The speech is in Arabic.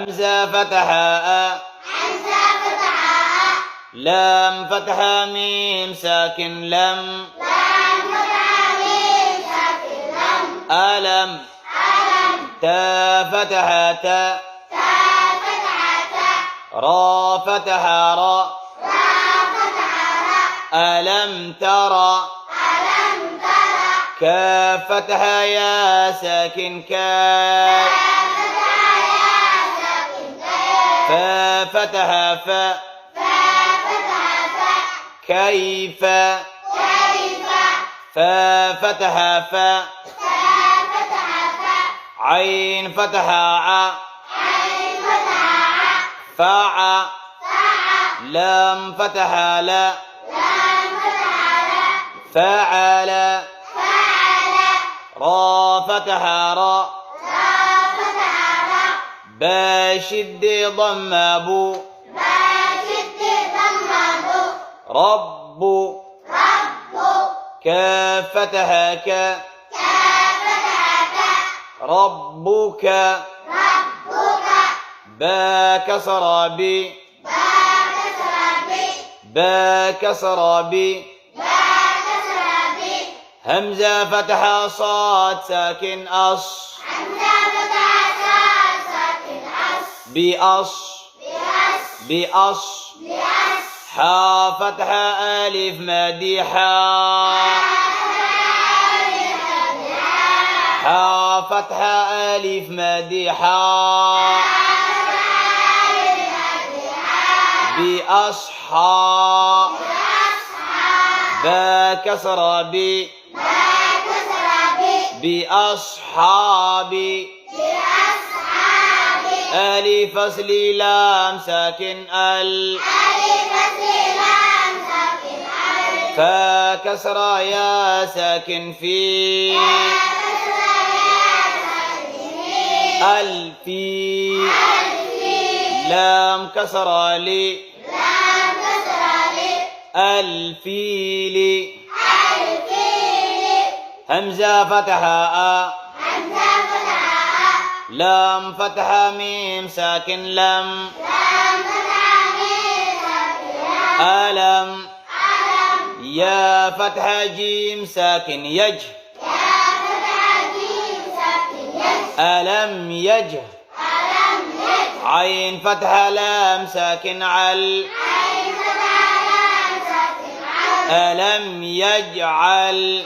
همزة فتحاء لام فتحا ميم ساكن لم ألم تا فتحا تا را فتحا را ألم ترى كاف فتحا يا ساكن كاف فا فتحا فا كيف فا فتحا فا عين فتحا ع فع لام فتحا لا فعل را فتحا را باشد ضم بو رب كاف فتحا كا ربك با كسر بي با كسر بي همزة فتحا صاد ساكن أص بأص بأص حا فتحا ألف مادي حا فتحا ألف مادي بأصحى با كسر بي بأصحاب ألف فصل لام ساكن ال فا كسر يا ساكن في الفي لام كسر لي الفيل همزة فتحا لام فتحا ميم ساكن لم ألم يا فتحا جيم ساكن يج ألم يج عين فتحا لام ساكن عل ألم يجعل